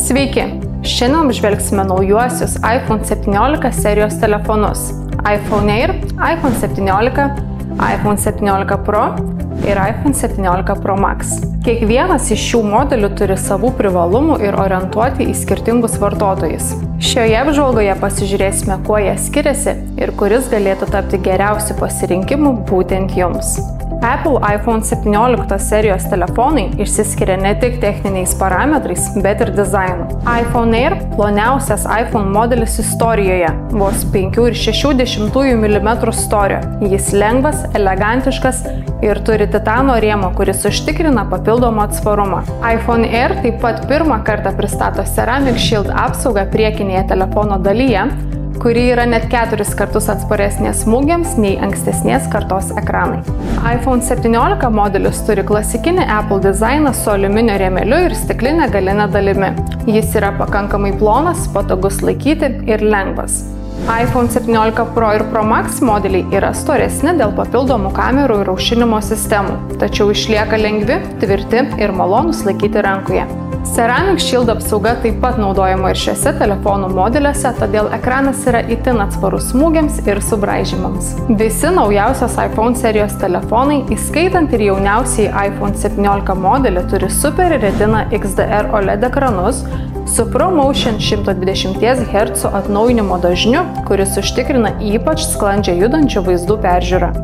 Sveiki! Šiandien apžvelgsime naujuosius iPhone 17 serijos telefonus iPhone Air, iPhone 17, iPhone 17 Pro ir iPhone 17 Pro Max. Kiekvienas iš šių modelių turi savų privalumų ir orientuoti į skirtingus vartotojus. Šioje apžvalgoje pasižiūrėsime, kuo jie skiriasi ir kuris galėtų tapti geriausiu pasirinkimu būtent jums. Apple iPhone 17 serijos telefonai išsiskiria ne tik techniniais parametrais, bet ir dizainu. iPhone Air – ploniausias iPhone modelis istorijoje, vos 5,6 mm storio. Jis lengvas, elegantiškas ir turi titano rėmą, kuris užtikrina papildomą atsparumą. iPhone Air taip pat pirmą kartą pristato Ceramic Shield apsaugą priekinėje telefono dalyje, kuri yra net 4 kartus atsparesnė smūgiams nei ankstesnės kartos ekranai. iPhone 17 modelis turi klasikinį Apple dizainą su aliuminio rėmeliu ir stikline galine dalimi. Jis yra pakankamai plonas, patogus laikyti ir lengvas. iPhone 17 Pro ir Pro Max modeliai yra storesni dėl papildomų kamerų ir aušinimo sistemų, tačiau išlieka lengvi, tvirti ir malonūs laikyti rankoje. Ceramic Shield apsauga taip pat naudojama ir šiuose telefonų modeliuose, todėl ekranas yra itin atsparus smūgiams ir subraižymams. Visi naujausios iPhone serijos telefonai, įskaitant ir jauniausiai iPhone 17 modelį, turi Super Retina XDR OLED ekranus su ProMotion 120 Hz atnaujinimo dažniu, kuris užtikrina ypač sklandžią judančių vaizdų peržiūrą.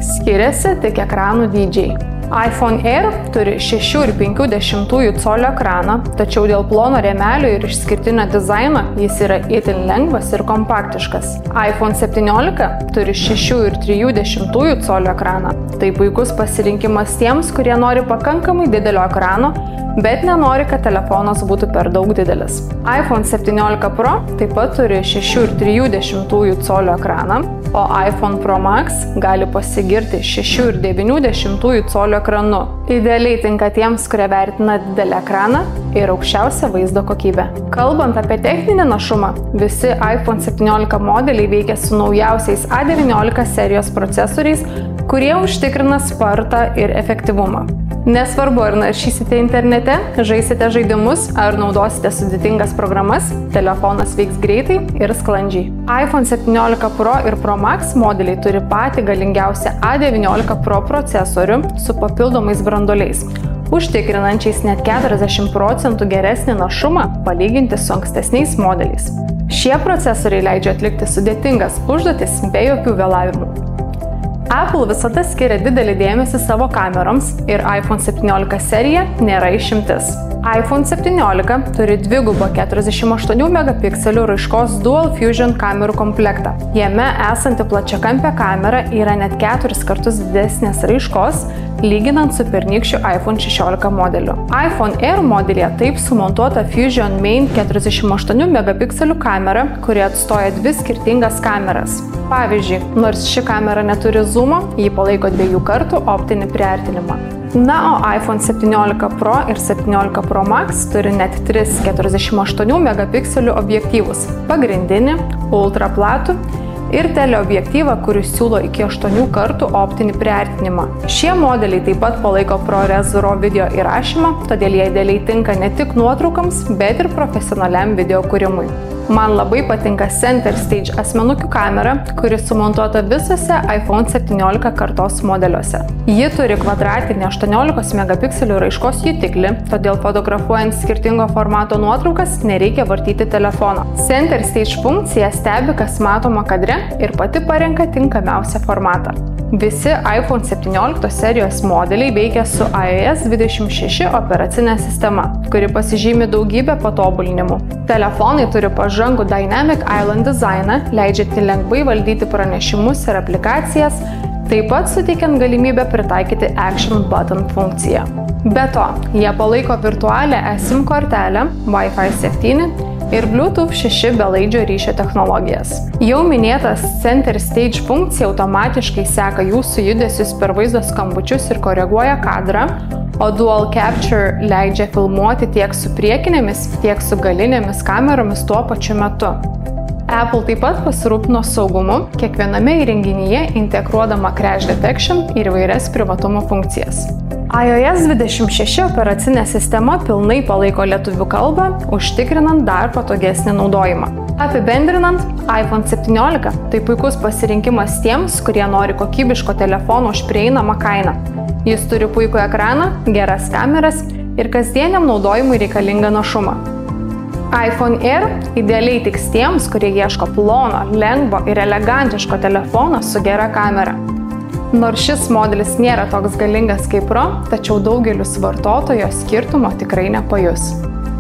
Skiriasi tik ekranų dydžiai. iPhone Air turi 6,5 colio ekraną, tačiau dėl plono rėmelio ir išskirtinio dizaino jis yra itin lengvas ir kompaktiškas. iPhone 17 turi 6,3 colio ekraną. Tai puikus pasirinkimas tiems, kurie nori pakankamai didelio ekrano, bet nenori, kad telefonas būtų per daug didelis. iPhone 17 Pro taip pat turi 6,3 colio ekraną, o iPhone Pro Max gali pasigirti 6,9 colio ekranu. Idealiai tinka tiems, kurie vertina didelį ekraną ir aukščiausią vaizdo kokybę. Kalbant apie techninį našumą, visi iPhone 17 modeliai veikia su naujausiais A19 serijos procesoriais, kurie užtikrina spartą ir efektyvumą. Nesvarbu, ar naršysite internete, žaisite žaidimus ar naudosite sudėtingas programas, telefonas veiks greitai ir sklandžiai. iPhone 17 Pro ir Pro Max modeliai turi patį galingiausią A19 Pro procesorių su papildomais branduoliais, užtikrinančiais net 40% geresnį našumą palyginti su ankstesniais modeliais. Šie procesoriai leidžia atlikti sudėtingas užduotis be jokių vėlavimų. Apple visada skiria didelį dėmesį savo kameroms ir iPhone 17 serija nėra išimtis. iPhone 17 turi dvigubą 48 megapikselių raiškos Dual Fusion kamerų komplektą. Jame esanti plačiakampė kamera yra net 4 kartus didesnės raiškos, lyginant su pernykščiu iPhone 16 modeliu. iPhone Air modelyje taip sumontuota Fusion Main 48 megapikselių kamera, kuri atstoja dvi skirtingas kameras. Pavyzdžiui, nors ši kamera neturi zoomo, ji palaiko 2 kartų optinį priartinimą. Na, o iPhone 17 Pro ir 17 Pro Max turi net 3 48 megapikselių objektyvus – pagrindinį, ultra platų ir teleobjektyvą, kuris siūlo iki 8 kartų optinį priartinimą. Šie modeliai taip pat palaiko ProRes RAW video įrašymą, todėl jie idealiai tinka ne tik nuotraukams, bet ir profesionaliam video kūrimui. Man labai patinka Center Stage asmenukių kamera, kuri sumontuota visose iPhone 17 kartos modeliuose. Ji turi kvadratinį 18 megapikselių raiškos jutiklį, todėl fotografuojant skirtingo formato nuotraukas nereikia vartyti telefono. Center Stage funkcija stebi, kas matoma kadre ir pati parenka tinkamiausią formatą. Visi iPhone 17 serijos modeliai veikia su iOS 26 operacinė sistema, kuri pasižymi daugybę patobulinimų. Telefonai turi pažangų Dynamic Island dizainą, leidžiantį lengvai valdyti pranešimus ir aplikacijas, taip pat suteikiant galimybę pritaikyti Action Button funkciją. Be to, jie palaiko virtualią eSIM kortelę, Wi-Fi 7 ir Bluetooth 6 belaidžio ryšio technologijas. Jau minėtas Center Stage funkcija automatiškai seka jūsų judesius per vaizdo skambučius ir koreguoja kadrą, o Dual Capture leidžia filmuoti tiek su priekinėmis, tiek su galinėmis kameromis tuo pačiu metu. Apple taip pat pasirūpino saugumu, kiekviename įrenginyje integruodama Crash Detection ir įvairias privatumo funkcijas. iOS 26 operacinė sistema pilnai palaiko lietuvių kalbą, užtikrinant dar patogesnį naudojimą. Apibendrinant, iPhone 17 tai puikus pasirinkimas tiems, kurie nori kokybiško telefono už prieinamą kainą. Jis turi puikų ekraną, geras kameras ir kasdieniam naudojimui reikalingą našumą. iPhone Air idealiai tiks tiems, kurie ieško plono, lengvo ir elegantiško telefono su gera kamera. Nors šis modelis nėra toks galingas kaip Pro, tačiau daugelis vartotojo skirtumo tikrai nepajus.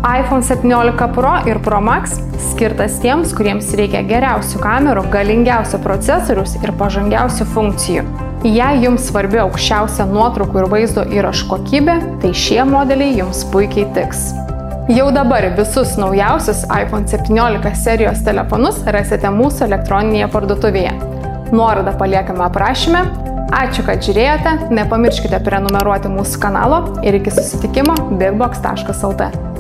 iPhone 17 Pro ir Pro Max skirtas tiems, kuriems reikia geriausių kamerų, galingiausio procesoriaus ir pažangiausių funkcijų. Jei jums svarbi aukščiausia nuotraukų ir vaizdo įrašų kokybė, tai šie modeliai jums puikiai tiks. Jau dabar visus naujausius iPhone 17 serijos telefonus rasite mūsų elektroninėje parduotuvėje. Nuorodą paliekame aprašyme. Ačiū, kad žiūrėjote, nepamirškite prenumeruoti mūsų kanalo ir iki susitikimo bigbox.lt.